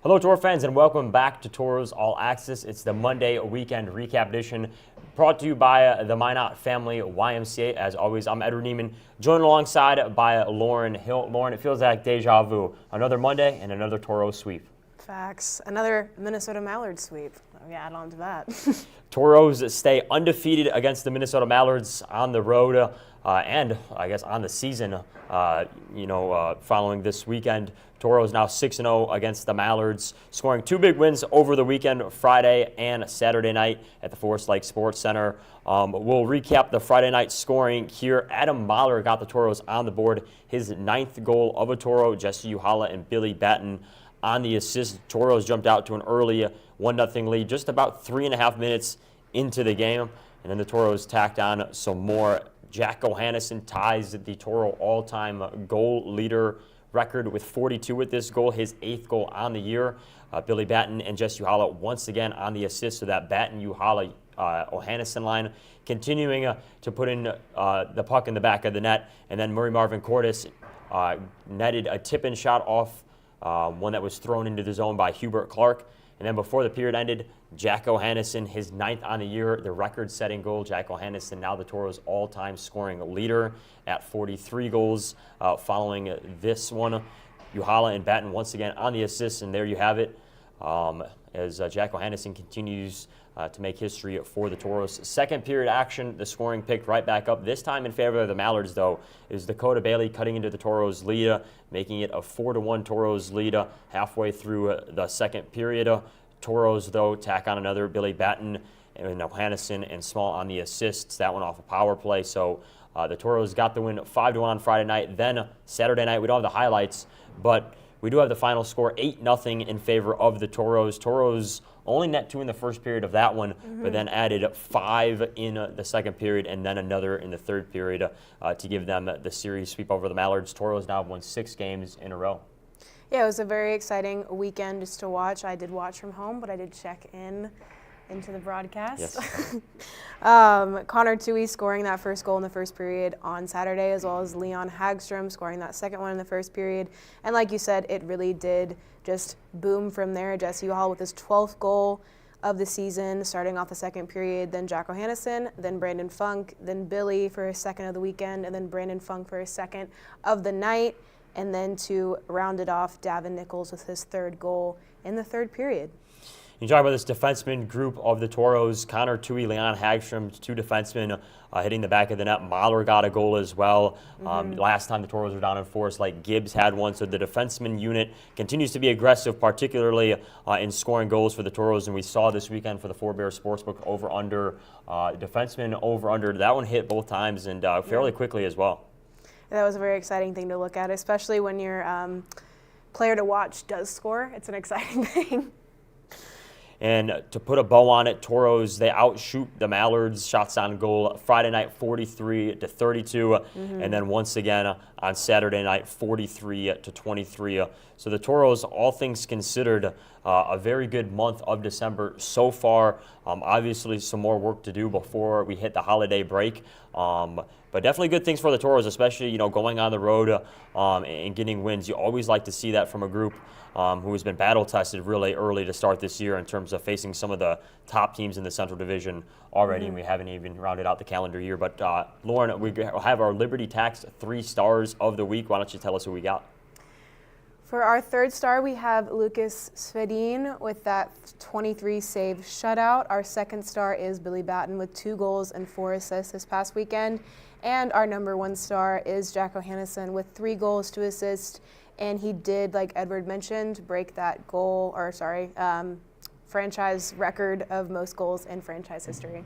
Hello, Toro fans, and welcome back to Tauros All Access. It's the Monday weekend recap edition brought to you by the Minot Family YMCA. As always, I'm Edward Neiman, joined alongside by Lauren Hill. Lauren, it feels like deja vu. Another Monday and another Toro sweep. Facts. Another Minnesota Mallard sweep. We add on to that. Toros stay undefeated against the Minnesota Mallards on the road and I guess on the season, following this weekend. Toros now 6-0 against the Mallards, scoring two big wins over the weekend, Friday and Saturday night at the Forest Lake Sports Center. We'll recap the Friday night scoring here. Adam Mahler got the Toros on the board, his ninth goal of a Toro. Jesse Uhala and Billy Batten on the assist. Toros jumped out to an early 1-0 lead just about 3.5 minutes into the game, and then the Toros tacked on some more. Jack Johannesson ties the Toro all-time goal leader record with 42 with this goal, his 8th goal on the year. Billy Batten and Jesse Uhala once again on the assist, so that Batten, Uhala, Johannesson line continuing to put in the puck in the back of the net. And then Murray Marvin Cordes netted a tip-in shot off one that was thrown into the zone by Hubert Clark. And then before the period ended, Jack Johannesson, his 9th on the year, the record-setting goal. Jack Johannesson, now the Toros' all-time scoring leader at 43 goals. Following this one, Uhala and Batten once again on the assists, and there you have it. As Jack Johannesson continues to make history for the Toros. Second period action, the scoring picked right back up. This time in favor of the Mallards, though, is Dakota Bailey cutting into the Toros' lead, making it a 4-1 Toros lead halfway through the second period. Toros, though, tack on another. Billy Batten and Johannesson and Small on the assists. That one off a power play. So the Toros got the win 5-1 on Friday night. Then Saturday night, we don't have the highlights, but we do have the final score, 8-0 in favor of the Toros. Toros only net 2 in the first period of that one, but then added 5 in the second period and then another in the third period to give them the series sweep over the Mallards. Toros now have won 6 games in a row. Yeah, it was a very exciting weekend just to watch. I did watch from home, but I did check into the broadcast. Yes. Connor Tui scoring that first goal in the first period on Saturday, as well as Leon Hagstrom scoring that second one in the first period. And like you said, it really did just boom from there. Jesse Uhala with his 12th goal of the season, starting off the second period, then Jack Johannesson, then Brandon Funk, then Billy for his second of the weekend, and then Brandon Funk for his second of the night. And then to round it off, Davin Nichols with his 3rd goal in the third period. You talk about this defenseman group of the Toros, Connor Tui, Leon Hagstrom, 2 defensemen hitting the back of the net. Mahler got a goal as well. Last time the Toros were down in Forest Lake, Gibbs had one. So the defenseman unit continues to be aggressive, particularly in scoring goals for the Toros. And we saw this weekend for the Four Bears Sportsbook over-under, defenseman over-under. That one hit both times and fairly quickly as well. That was a very exciting thing to look at, especially when your player to watch does score. It's an exciting thing. And to put a bow on it, Toros, they outshoot the Mallards, shots on goal Friday night 43-32, and then once again on Saturday night 43-23. So the Toros, all things considered, a very good month of December so far. Obviously some more work to do before we hit the holiday break. But definitely good things for the Toros, especially going on the road and getting wins. You always like to see that from a group who has been battle-tested really early to start this year in terms of facing some of the top teams in the Central Division already, and we haven't even rounded out the calendar year. But Lauren, we have our Liberty Tax 3 stars of the week. Why don't you tell us who we got? For our 3rd star, we have Lucas Svedin with that 23-save shutout. Our 2nd star is Billy Batten with 2 goals and 4 assists this past weekend. And our number 1 star is Jack Johannesson with 3 goals, 2 assists. And he did, like Edward mentioned, break that franchise record of most goals in franchise history.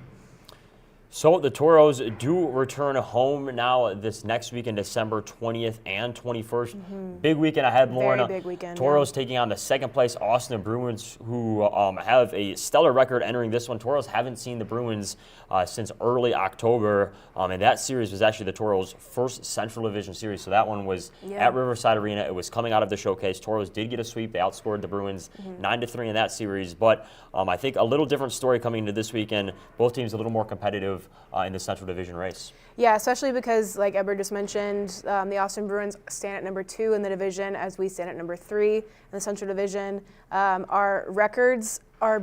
So the Toros do return home now this next weekend, December 20th and 21st. Big weekend ahead, Lauren. Very big weekend. Toros taking on the 2nd place Austin Bruins, who have a stellar record entering this one. Toros haven't seen the Bruins since early October, and that series was actually the Toros' first Central Division series. So that one was at Riverside Arena. It was coming out of the showcase. Toros did get a sweep. They outscored the Bruins 9-3 in that series. But I think a little different story coming into this weekend. Both teams a little more competitive. competitive in the Central Division race. Yeah, especially because, like Edward just mentioned, the Austin Bruins stand at number 2 in the division as we stand at number 3 in the Central Division. Our records are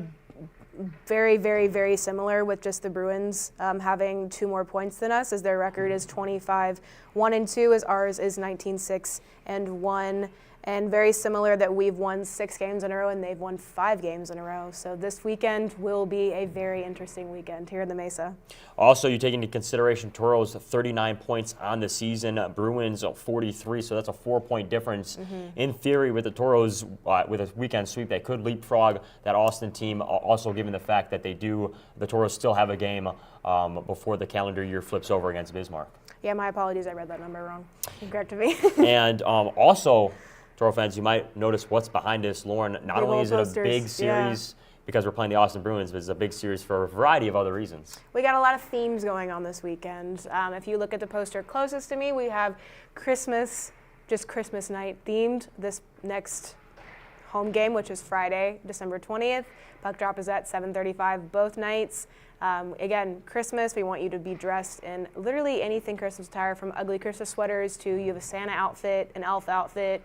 very, very, very similar, with just the Bruins having 2 more points than us, as their record is 25-1-2, as ours is 19-6-1. And very similar that we've won 6 games in a row and they've won 5 games in a row. So this weekend will be a very interesting weekend here in the Mesa. Also, you take into consideration Toros 39 points on the season, Bruins 43, so that's a 4-point difference. In theory, with the Toros, with a weekend sweep, they could leapfrog that Austin team, also given the fact that the Toros still have a game before the calendar year flips over against Bismarck. Yeah, my apologies, I read that number wrong. Correct me. And also, Toro fans, you might notice what's behind us, Lauren. Not only is it a big series because we're playing the Austin Bruins, but it's a big series for a variety of other reasons. We got a lot of themes going on this weekend. If you look at the poster closest to me, we have Christmas, just Christmas night themed. This next home game, which is Friday, December 20th. Puck drop is at 7:35 both nights. Again, Christmas, we want you to be dressed in literally anything Christmas attire, from ugly Christmas sweaters to you have a Santa outfit, an elf outfit,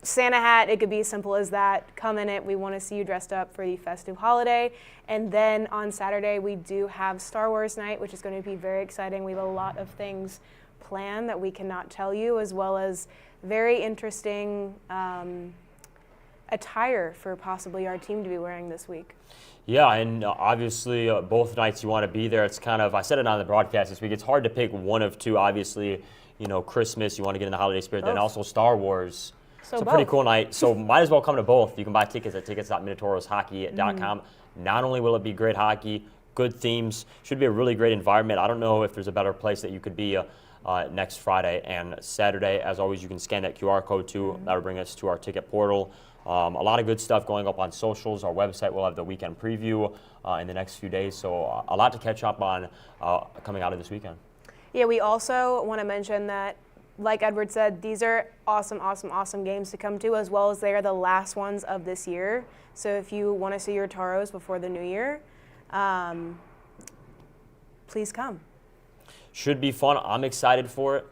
Santa hat. It could be as simple as that. Come in it. We want to see you dressed up for the festive holiday. And then on Saturday, we do have Star Wars night, which is going to be very exciting. We have a lot of things planned that we cannot tell you, as well as very interesting attire for possibly our team to be wearing this week. Yeah, and obviously both nights you want to be there. It's kind of, I said it on the broadcast this week, it's hard to pick one of two. Obviously, Christmas, you want to get in the holiday spirit, then also Star Wars. So it's a pretty cool night, so might as well come to both. You can buy tickets at tickets.minotauroshockey.com. Not only will it be great hockey, good themes, should be a really great environment. I don't know if there's a better place that you could be next Friday and Saturday. As always, you can scan that QR code too. That'll bring us to our ticket portal. A lot of good stuff going up on socials. Our website will have the weekend preview in the next few days, so a lot to catch up on coming out of this weekend. Yeah, we also want to mention that, like Edward said, these are awesome, awesome, awesome games to come to, as well as they are the last ones of this year. So if you want to see your Tauros before the new year, please come. Should be fun. I'm excited for it.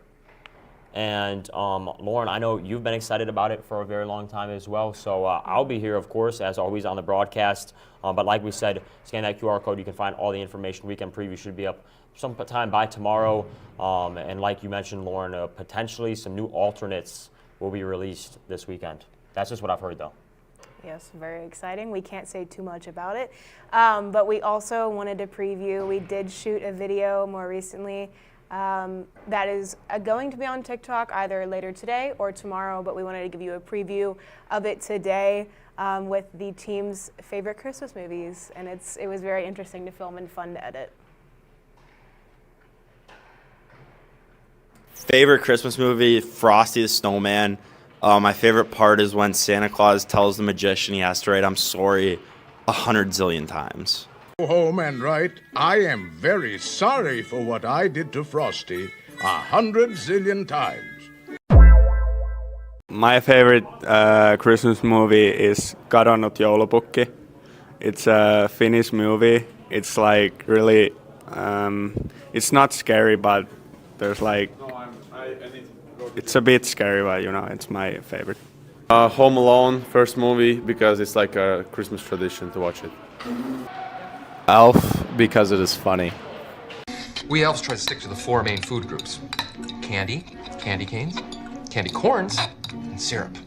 And Lauren, I know you've been excited about it for a very long time as well. So I'll be here, of course, as always on the broadcast. But like we said, scan that QR code. You can find all the information. Weekend preview should be up sometime by tomorrow. And like you mentioned, Lauren, potentially some new alternates will be released this weekend. That's just what I've heard, though. Yes, very exciting. We can't say too much about it. But we also wanted to preview. We did shoot a video more recently that is going to be on TikTok either later today or tomorrow, but we wanted to give you a preview of it today with the team's favorite Christmas movies, and it was very interesting to film and fun to edit. Favorite Christmas movie, Frosty the Snowman. My favorite part is when Santa Claus tells the magician he has to write "I'm sorry" 100 zillion times. Go home and write, "I am very sorry for what I did to Frosty" 100 zillion times. My favorite Christmas movie is Kadonnut joulupukki. It's a Finnish movie. It's like really, it's not scary, but there's like, it's a bit scary, but it's my favorite. Home Alone, first movie, because it's like a Christmas tradition to watch it. Elf, because it is funny. We elves try to stick to the 4 main food groups: candy, candy canes, candy corns, and syrup.